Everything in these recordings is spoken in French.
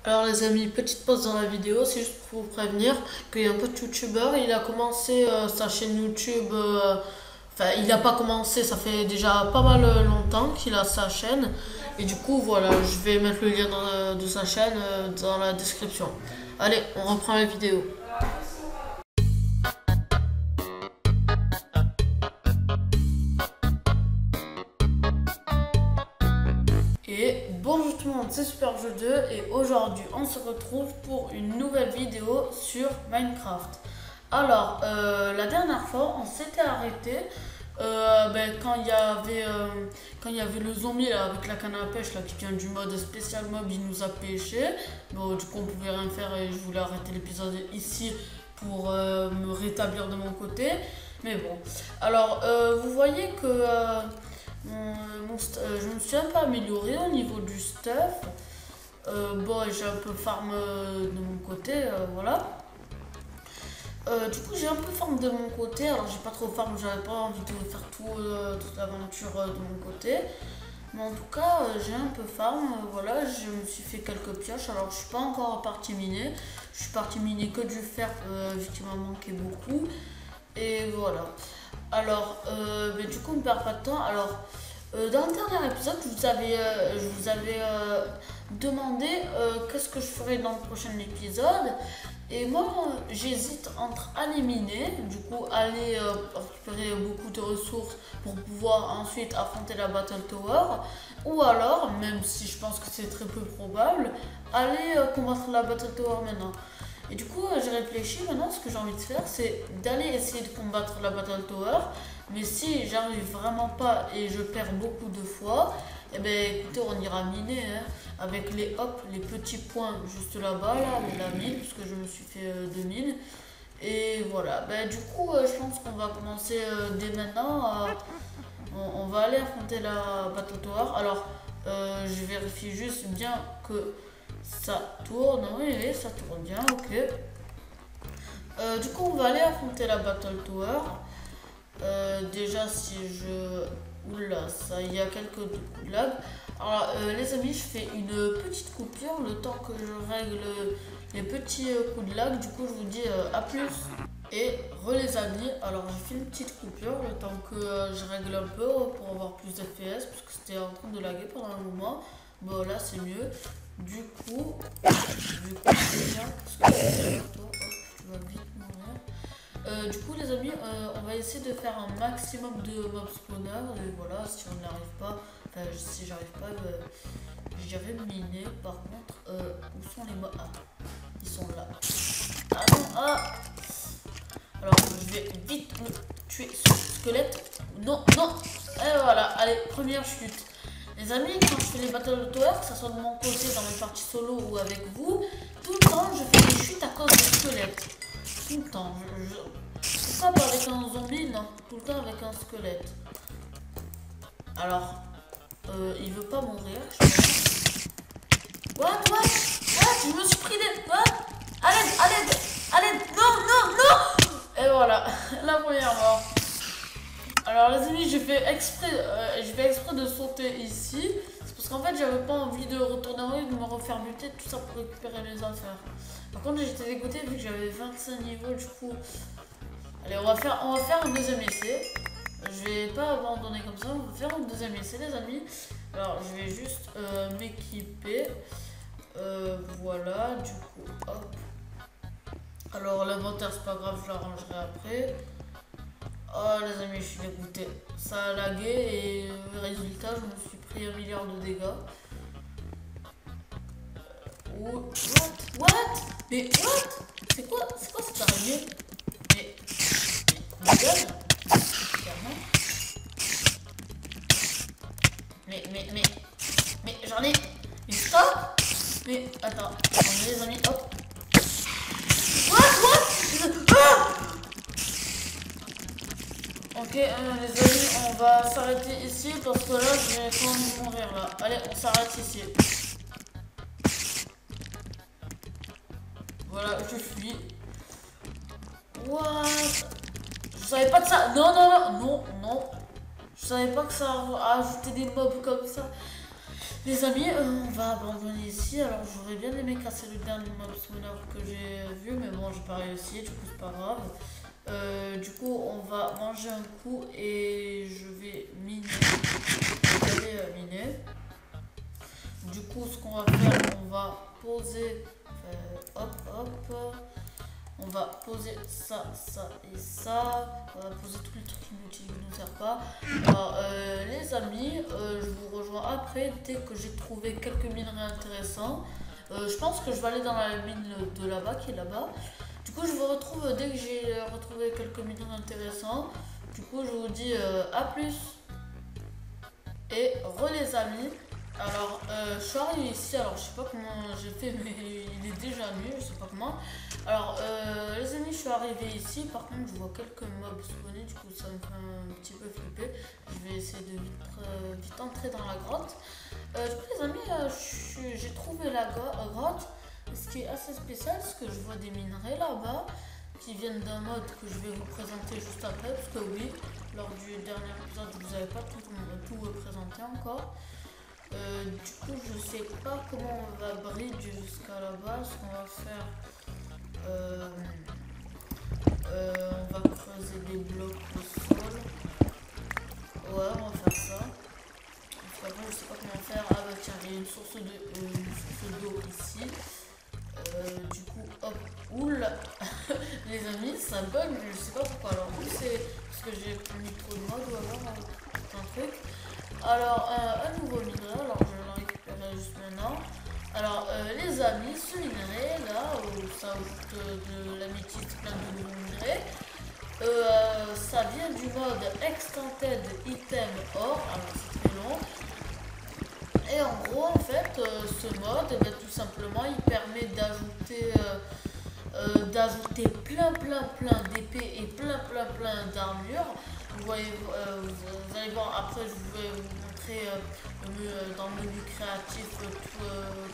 Alors les amis, petite pause dans la vidéo, c'est juste pour vous prévenir qu'il y a un pote youtubeur, il a commencé sa chaîne YouTube, enfin il n'a pas commencé, ça fait déjà pas mal longtemps qu'il a sa chaîne. Et du coup voilà, je vais mettre le lien de sa chaîne dans la description. Allez, on reprend la vidéo. Et bonjour tout le monde, c'est Super Jeu 2 et aujourd'hui on se retrouve pour une nouvelle vidéo sur Minecraft. Alors, la dernière fois on s'était arrêté quand il y avait le zombie là, avec la canne à pêche là, qui vient du mode spécial mob, il nous a pêché. Bon, du coup on pouvait rien faire et je voulais arrêter l'épisode ici pour me rétablir de mon côté. Mais bon, alors vous voyez que je me suis un peu amélioré au niveau du stuff. Bon, j'ai un peu farm de mon côté, voilà. Du coup, j'ai un peu farm de mon côté. Alors, j'ai pas trop farm, j'avais pas envie de faire toute l'aventure de mon côté. Mais en tout cas, j'ai un peu farm. Voilà, je me suis fait quelques pioches. Alors, je suis pas encore parti miner. Je suis parti miner que du fer, vu qu'il m'en manquait beaucoup. Et voilà. Alors, du coup, on ne perd pas de temps. Alors, dans le dernier épisode, je vous avais demandé qu'est-ce que je ferais dans le prochain épisode. Et moi, j'hésite entre aller miner, du coup, aller récupérer beaucoup de ressources pour pouvoir ensuite affronter la Battle Tower. Ou alors, même si je pense que c'est très peu probable, aller combattre la Battle Tower maintenant. Et du coup, j'ai réfléchi, maintenant ce que j'ai envie de faire, c'est d'aller essayer de combattre la Battle Tower. Mais si j'arrive vraiment pas et je perds beaucoup de fois, eh ben écoutez, on ira miner hein, avec les petits points juste là-bas, là, la mine, parce que je me suis fait 2000. Et voilà, du coup, je pense qu'on va commencer dès maintenant. On va aller affronter la Battle Tower. Alors, je vérifie juste bien que ça tourne. Oui, ça tourne bien, ok. Du coup, on va aller affronter la Battle Tower. Déjà, si je... Oula, ça, il y a quelques coups de lag. Alors, les amis, je fais une petite coupure le temps que je règle les petits coups de lag. Du coup, je vous dis à plus. Et les amis, alors j'ai fait une petite coupure le temps que je règle un peu pour avoir plus d'FPS parce que c'était en train de laguer pendant un moment. Bon, là, c'est mieux. Du coup, c'est bien parce que tu vas vite mourir. Du coup, les amis, on va essayer de faire un maximum de mob spawners. Et voilà, si on n'y arrive pas, enfin, si j'arrive pas, j'irai miner. Par contre, où sont les mobs? Ah, ils sont là. Ah non, ah! Alors, je vais vite me tuer ce squelette. Non, non! Et voilà, allez, première chute. Les amis, quand je fais les Battle Tower, que ce soit de mon côté dans mes parties solo ou avec vous, tout le temps, je fais des chutes à cause des squelettes. Tout le temps. Pourquoi pas avec un zombie? Non, tout le temps avec un squelette. Alors, il veut pas mourir. What? Je me suis pris des... What? À l'aide! Non! Et voilà, la première mort. Alors les amis, je fais exprès de sauter ici. C'est parce qu'en fait, j'avais pas envie de retourner en haut et de me refaire buter, tout ça pour récupérer mes affaires. Par contre, j'étais dégoûté vu que j'avais 25 niveaux, du coup... Allez, on va faire un deuxième essai. Je vais pas abandonner comme ça, on va faire un deuxième essai les amis. Alors, je vais juste m'équiper. Voilà, du coup, hop. Alors, l'inventaire, c'est pas grave, je l'arrangerai après. Oh les amis, je suis dégoûté. Ça a lagué et résultat, je me suis pris 1 milliard de dégâts. What? Mais what? C'est quoi cette araignée? Mais gueule. Mais j'en ai. Mais stop. Mais attends, les amis, hop. What? Ah! Ok, les amis, on va s'arrêter ici parce que là, je vais quand même mourir là. Allez, on s'arrête ici. Voilà, je fuis. What? Je savais pas que ça... Non. Je savais pas que ça ajoutait des mobs comme ça. Les amis, on va abandonner ici. Alors j'aurais bien aimé casser le dernier mob spawner que j'ai vu, mais bon, j'ai pas réussi, du coup c'est pas grave. Du coup, on va manger un coup et je vais miner. Je vais aller miner. Du coup, ce qu'on va faire, on va poser, hop, hop, on va poser ça, ça et ça. On va poser tous les trucs inutiles qui ne nous servent pas. Alors, les amis, je vous rejoins après dès que j'ai trouvé quelques minerais intéressants. Je pense que je vais aller dans la mine de là-bas, qui est là-bas. Du coup, je vous retrouve dès que j'ai retrouvé quelques minerais intéressants. Du coup, je vous dis à plus. Et les amis. Alors, je suis arrivé ici, alors je sais pas comment j'ai fait, mais il est déjà nuit, je sais pas comment. Alors, les amis, je suis arrivé ici, par contre, je vois quelques mobs spawnés, du coup, ça me fait un petit peu flipper. Je vais essayer de vite entrer dans la grotte. Du coup, les amis, j'ai trouvé la grotte. Ce qui est assez spécial, c'est que je vois des minerais là-bas qui viennent d'un mode que je vais vous présenter juste après, parce que oui, lors du dernier épisode, je vous avais pas tout présenté encore. Du coup, je sais pas comment on va bridge jusqu'à là-bas. Ce qu'on va faire, on va creuser des blocs au sol. Ouais, on va faire ça. Parce qu'après, je sais pas comment faire. Ah bah tiens, il y a une source d'eau ici. Du coup, hop, oula. Les amis, ça bug, je sais pas pourquoi. Alors, c'est parce que j'ai mis trop de mode ou alors un truc. Alors, un nouveau minerai, alors je vais le récupérer juste maintenant. Alors, les amis, ce minerai là, où ça ajoute de l'améthyste, plein de nouveaux minerais, ça vient du mode Extended Item Or, alors c'est très long. Et en gros, en fait, ce mode, eh bien, tout simplement, il permet d'ajouter plein d'épées et plein d'armures. Vous allez voir, après je vais vous montrer dans le menu créatif tout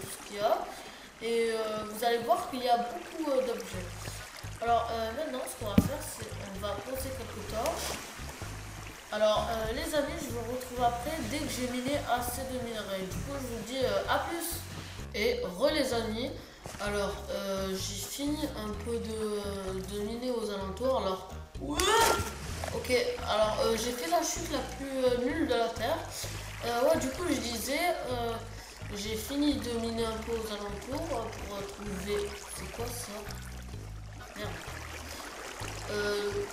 ce qu'il y a. Et vous allez voir qu'il y a beaucoup d'objets. Alors maintenant, ce qu'on va faire, c'est on va poser quelques torches. Alors les amis, je vous retrouve après dès que j'ai miné assez de minerais. Du coup, je vous dis à plus. Et les amis. Alors j'ai fini un peu de miner aux alentours. Alors ouais. Ok, alors j'ai fait la chute la plus nulle de la terre. Ouais, du coup je disais, j'ai fini de miner un peu aux alentours pour trouver. C'est quoi ça? Merde.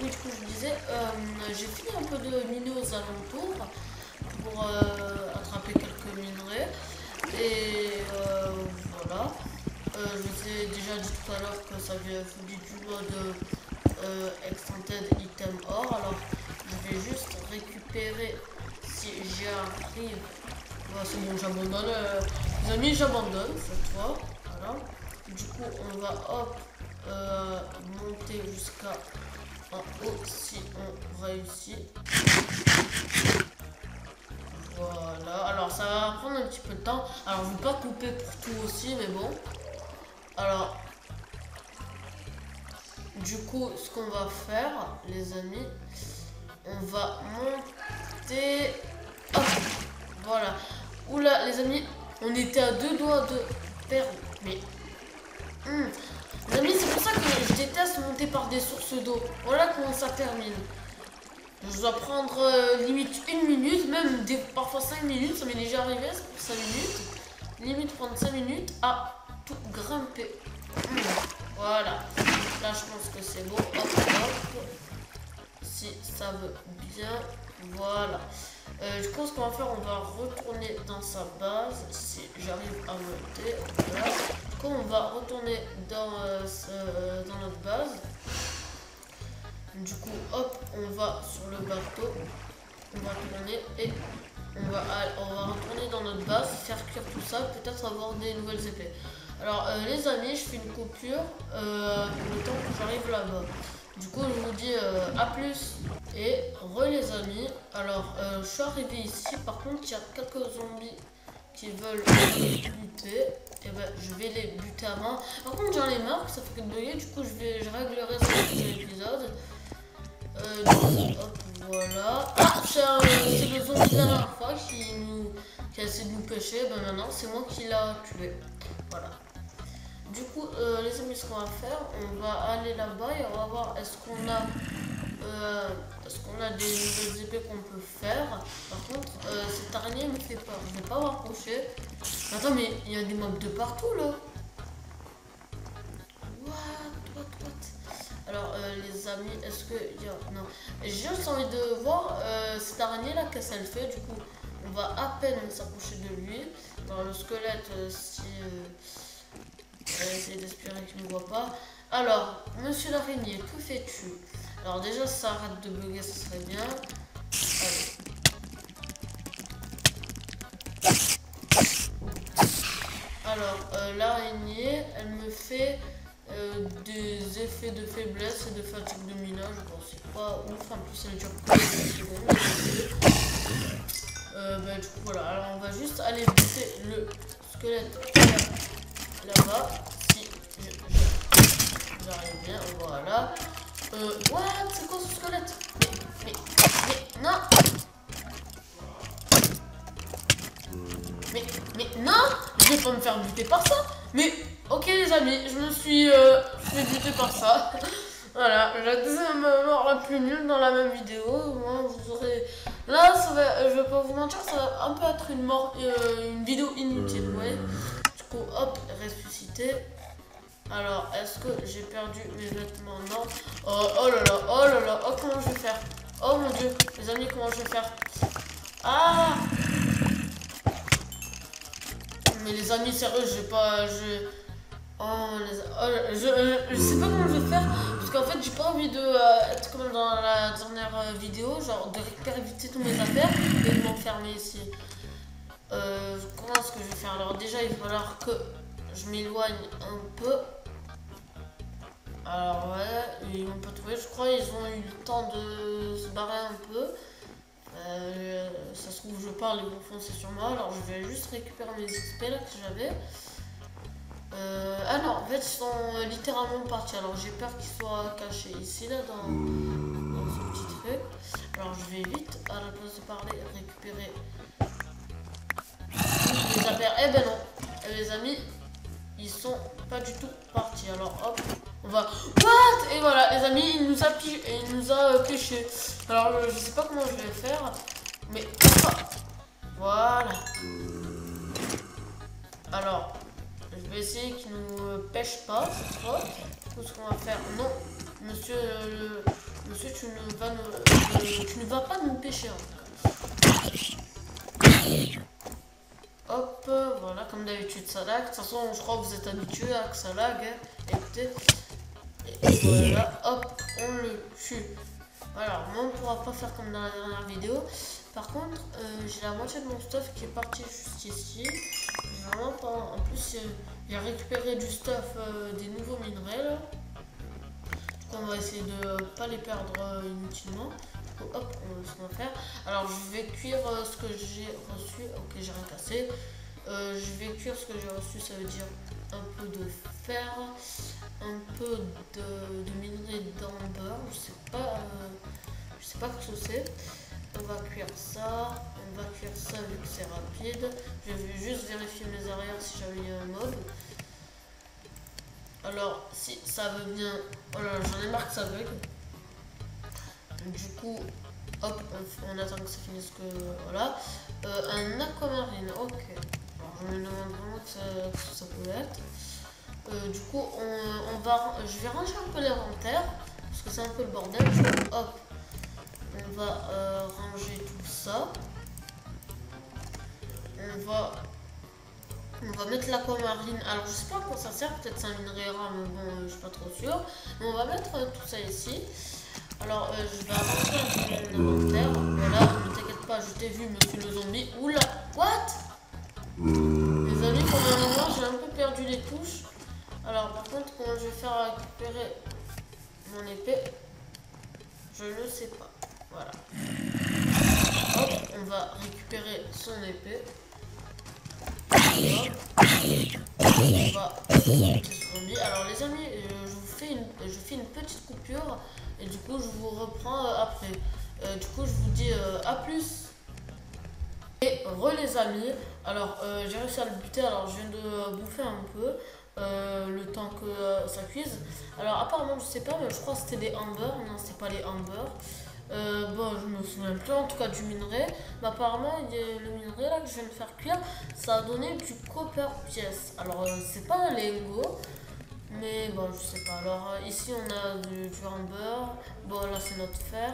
Oui, du coup je disais, j'ai fini un peu de miner aux alentours pour attraper quelques minerais. Et voilà. Je vous ai déjà dit tout à l'heure que ça vient du mode Extended Item Or. Alors je vais juste récupérer si j'y arrive. Ouais, c'est bon, j'abandonne. Les amis, j'abandonne cette fois. Voilà. Du coup, on va hop monter jusqu'à en haut si on réussit. Voilà. Alors ça va prendre un petit peu de temps. Alors je ne vais pas couper pour tout aussi, mais bon. Alors. Du coup, ce qu'on va faire, les amis, on va monter. Hop, voilà. Oula, les amis, on était à 2 doigts de perdre. Mais, les amis, c'est pour ça que je déteste monter par des sources d'eau. Voilà comment ça termine. Je dois prendre limite 1 minute, même parfois 5 minutes. Ça m'est déjà arrivé, c'est pour 5 minutes. Limite prendre 5 minutes à tout grimper. Voilà. Là, je pense que c'est bon. Hop, hop. Si ça veut bien. Voilà. Du coup, ce qu'on va faire, on va retourner dans sa base. Si j'arrive à monter. Voilà. Du coup, on va retourner dans notre base. Du coup, hop, on va sur le bateau. On va tourner et on va retourner dans notre base, faire cuire tout ça, peut-être avoir des nouvelles épées. Alors les amis, je fais une coupure le temps que j'arrive là-bas. Du coup, je vous dis à plus et les amis. Alors je suis arrivé ici, par contre il y a quelques zombies qui veulent buter. Et ben je vais les buter avant. Par contre j'en ai marre, ça fait que de bugger, du coup je réglerai ça dans l'épisode. Hop, voilà. Ah, c'est le zombie de la dernière fois qui a essayé de nous pêcher. Ben maintenant, c'est moi qui l'a tué. Voilà. Du coup, les amis, ce qu'on va faire, on va aller là-bas et on va voir est-ce qu'on a des nouvelles épées qu'on peut faire. Par contre, cette araignée me fait peur. Je vais pas m'approcher. Attends, mais il y a des mobs de partout là. What? Alors, les amis, est-ce que il y a... Non. J'ai juste envie de voir cette araignée là, qu'est-ce qu'elle fait. Du coup, on va à peine s'approcher de lui. Alors, le squelette, si... on va essayer d'espérer qu'il ne voit pas. Alors, monsieur l'araignée, que fais-tu? Alors déjà, si ça arrête de bugger, ce serait bien. Allez. Alors, l'araignée, elle me fait des effets de faiblesse et de fatigue de minage. Bon, c'est pas ouf, en plus elle dure que 10 secondes. Bah, du coup, voilà. Alors, on va juste aller buter le squelette là-bas. Si j'arrive bien, voilà. What? C'est quoi ce squelette? Mais, non! Mais non! Je vais pas me faire buter par ça! Mais, ok les amis, je me suis fait buter par ça. Voilà, la deuxième mort la plus nulle dans la même vidéo. Moi, vous aurez... Là, je vais pas vous mentir, ça va un peu être une vidéo inutile, vous voyez? Du coup, hop, ressuscité. Alors, est-ce que j'ai perdu mes vêtements? Non. Oh là là, oh comment je vais faire? Oh mon dieu, les amis, comment je vais faire? Ah! Mais les amis, sérieux, je sais pas, je sais pas comment je vais faire, parce qu'en fait, j'ai pas envie de être comme dans la dernière vidéo, genre de récupérer vite toutes mes affaires et de m'enfermer ici. Comment est-ce que je vais faire? Alors déjà, il va falloir que je m'éloigne un peu. Alors ouais, ils m'ont pas trouvé, je crois ils ont eu le temps de se barrer un peu. Ça se trouve je parle, ils vont foncer sur moi, alors je vais juste récupérer mes XP là que j'avais. Ah non, en fait ils sont littéralement partis, alors j'ai peur qu'ils soient cachés ici là dans ce petit truc. Alors je vais vite, à la place de parler, récupérer les affaires. Eh ben non, les amis, ils sont pas du tout partis. Alors hop, on va... What? Et voilà les amis, il nous a pêché. Alors je sais pas comment je vais faire. Mais voilà. Alors, je vais essayer qu'il nous pêche pas cette fois. Tout ce qu'on va faire. Non, monsieur, tu ne vas pas nous pêcher. Hop, voilà, comme d'habitude ça lag. De toute façon, je crois que vous êtes habitués à que ça lag. Hein. Écoutez. Et voilà, hop, on le tue. Alors, moi, on ne pourra pas faire comme dans la dernière vidéo. Par contre, j'ai la moitié de mon stuff qui est parti juste ici. J'ai vraiment pas... En plus, j'ai récupéré du stuff, des nouveaux minerais là. Du coup, on va essayer de pas les perdre inutilement. Du coup, hop, ce qu'on va faire. Alors, je vais cuire ce que j'ai reçu. Ok, j'ai rien cassé. Je vais cuire ce que j'ai reçu, ça veut dire un peu de fer, un peu de minerai d'amber. Je sais pas ce que c'est. On va cuire ça, vu que c'est rapide. Je vais juste vérifier mes arrières si jamais un mob. Alors, si ça veut bien... Oh là, j'en ai marre que ça bug. Du coup, hop, on attend que ça finisse que... Voilà. Un aquamarine, ok. Alors, je me demande vraiment que ça peut être. Du coup, je vais ranger un peu l'inventaire, parce que c'est un peu le bordel. Hop. On va ranger tout ça. On va mettre l'aquamarine. Alors je sais pas à quoi ça sert, peut-être c'est un minerai rare, mais bon, je suis pas trop sûre. Mais on va mettre tout ça ici. Alors je vais ranger l'inventaire. Voilà, ne t'inquiète pas, je t'ai vu, monsieur le zombie. Oula, what? Les amis, pendant un moment, j'ai un peu perdu les touches. Alors par contre, comment je vais faire récupérer mon épée? Je ne sais pas. Voilà. Hop, on va récupérer son épée. Hop. On va... Alors les amis, je fais une petite coupure. Et du coup, je vous reprends après. Du coup, je vous dis à plus. Et les amis, alors j'ai réussi à le buter, alors je viens de bouffer un peu le temps que ça cuise. Alors apparemment je sais pas, mais je crois que c'était des amber, non c'est pas les amber. Bon je me souviens plus en tout cas du minerai, mais apparemment le minerai là que je viens de faire cuire, ça a donné du copper pièce. Alors c'est pas un lingot, mais bon je sais pas. Alors ici on a du amber, bon là c'est notre fer.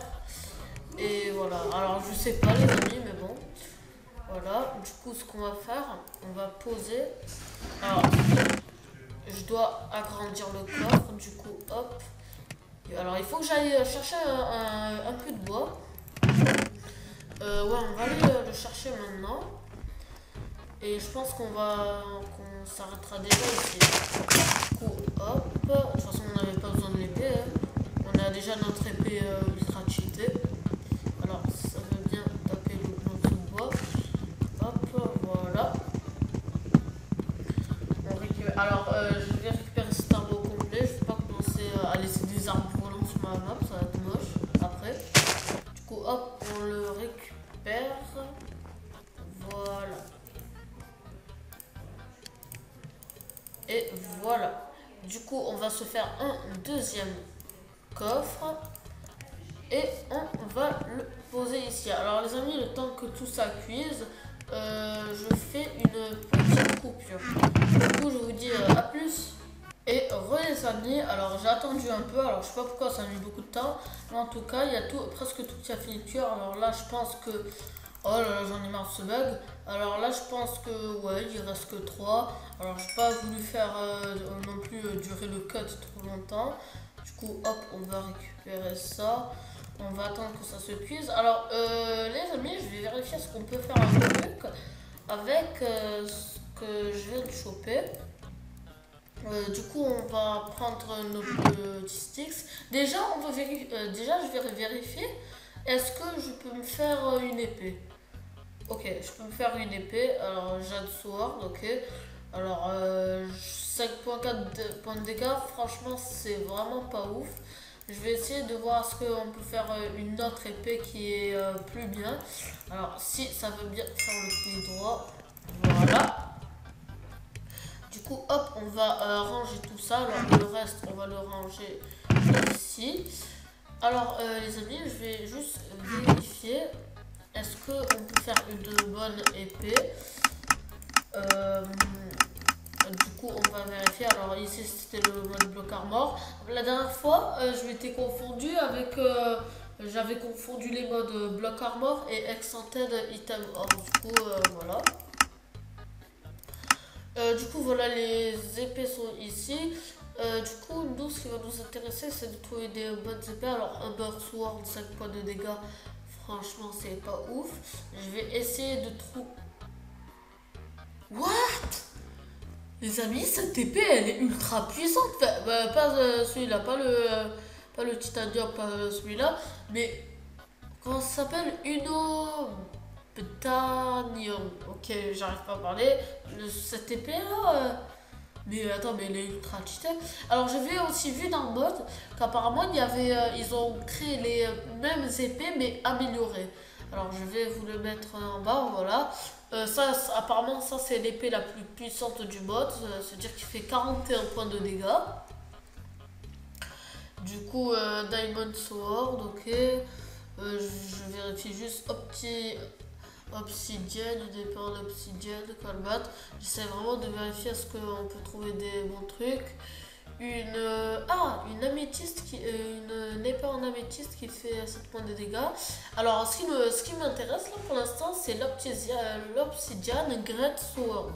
Et voilà, alors je sais pas les amis, mais bon. Voilà, du coup ce qu'on va faire, on va poser. Alors, je dois agrandir le coffre, du coup hop. Et alors il faut que j'aille chercher un peu de bois. Ouais, on va aller le chercher maintenant. Et je pense qu'on s'arrêtera déjà ici. Du coup hop, de toute façon on n'avait pas besoin de l'épée. Hein. On a déjà notre épée ultra cheatée. Alors ça veut bien taper le morceau de bois. Voilà. Alors, je vais récupérer cet arbre au complet. Je ne vais pas commencer à laisser des arbres volants sur ma map, ça va être moche après. Du coup, hop, on le récupère. Voilà. Et voilà. Du coup, on va se faire un deuxième coffre. Et on va le poser ici. Alors, les amis, le temps que tout ça cuise, je fais une petite coupure. Du coup je vous dis à plus. Et les amis, alors j'ai attendu un peu, alors je sais pas pourquoi ça a mis beaucoup de temps, mais en tout cas il y a presque tout qui a fini de cuire. Alors là je pense que, oh là là j'en ai marre de ce bug. Alors là je pense que ouais il reste que 3. Alors j'ai pas voulu faire non plus durer le cut trop longtemps. Du coup hop on va récupérer ça. On va attendre que ça se cuise. Alors les amis, je vais vérifier ce qu'on peut faire un truc avec ce que je viens de choper. Du coup, on va prendre nos petits sticks. Déjà, déjà, je vais vérifier. Est-ce que je peux me faire une épée? Ok, je peux me faire une épée. Alors, Jade Sword, ok. Alors, 5.4 points de dégâts, franchement, c'est vraiment pas ouf. Je vais essayer de voir ce qu'on peut faire une autre épée qui est plus bien. Alors, si ça veut bien faire le clic droit, voilà. Du coup, hop, on va ranger tout ça. Alors, le reste, on va le ranger ici. Alors, les amis, je vais juste vérifier. Est-ce qu'on peut faire une bonne épée? Du coup, on va vérifier. Alors, ici, c'était le mode bloc armor. La dernière fois, je m'étais confondu avec. J'avais confondu les modes bloc armor et enchanted item or. Du coup, voilà. Du coup, voilà, les épées sont ici. Du coup, nous, ce qui va nous intéresser, c'est de trouver des bonnes épées. Alors, Umber Sword, 5 points de dégâts. Franchement, c'est pas ouf. Je vais essayer de trouver. What? Les amis, cette épée, elle est ultra puissante. Enfin, bah, pas celui-là, pas le titanium, pas celui-là. Mais, comment ça s'appelle? Titanium. Ok, j'arrive pas à parler. Cette épée-là... mais attends, mais elle est ultra cheatée. Alors, j'avais aussi vu dans le mode qu'apparemment, ils ont créé les mêmes épées, mais améliorées. Alors, je vais vous le mettre en bas, voilà. Apparemment, ça, c'est l'épée la plus puissante du mode. C'est-à-dire qu'il fait 41 points de dégâts. Du coup, Diamond Sword, ok. Je vérifie juste obsidienne, une épée en obsidienne, combat. J'essaie vraiment de vérifier est-ce qu'on peut trouver des bons trucs. Une améthyste une épée en améthyste qui fait 7 points de dégâts. Alors ce qui m'intéresse là pour l'instant c'est l'obsidienne Great Sword.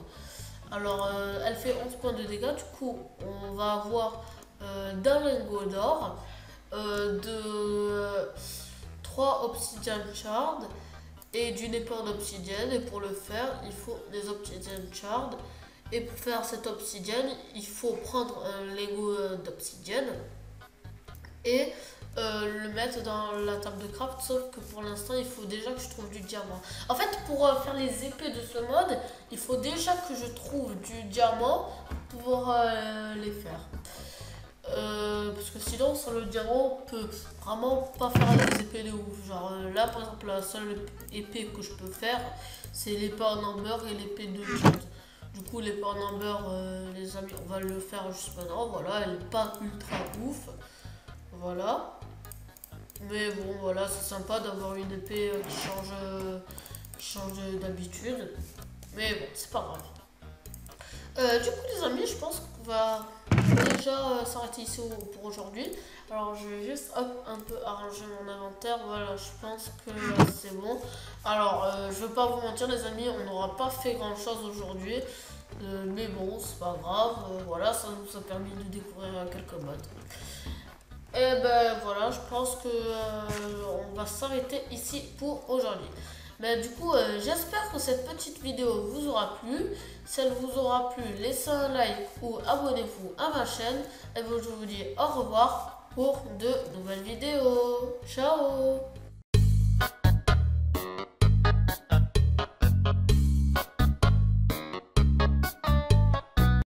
Alors elle fait 11 points de dégâts, du coup on va avoir d'un lingot d'or, 3 obsidian shards et d'une épée en obsidienne. Et pour le faire il faut des obsidian shards. Et pour faire cette obsidienne, il faut prendre un Lego d'obsidienne et le mettre dans la table de craft. Sauf que pour l'instant, il faut déjà que je trouve du diamant. En fait, pour faire les épées de ce mode, il faut déjà que je trouve du diamant pour les faire. Parce que sinon, sans le diamant, on peut vraiment pas faire les épées de ouf. Genre là, par exemple, la seule épée que je peux faire, c'est l'épée en amber et l'épée de jade. Du coup, l'épée en amber, les amis, on va le faire juste maintenant. Voilà, elle est pas ultra ouf. Voilà. Mais bon, voilà, c'est sympa d'avoir une épée qui change d'habitude. Mais bon, c'est pas grave. Du coup, les amis, je pense qu'on va déjà s'arrêter ici pour aujourd'hui. Alors, je vais juste hop, un peu arranger mon inventaire. Voilà, je pense que là, c'est bon. Alors, je veux pas vous mentir, les amis, on n'aura pas fait grand chose aujourd'hui. Mais bon, c'est pas grave. Voilà, ça nous a permis de découvrir quelques modes. Et ben voilà, je pense que on va s'arrêter ici pour aujourd'hui. Mais du coup, j'espère que cette petite vidéo vous aura plu. Si elle vous aura plu, laissez un like ou abonnez-vous à ma chaîne. Et je vous dis au revoir pour de nouvelles vidéos. Ciao!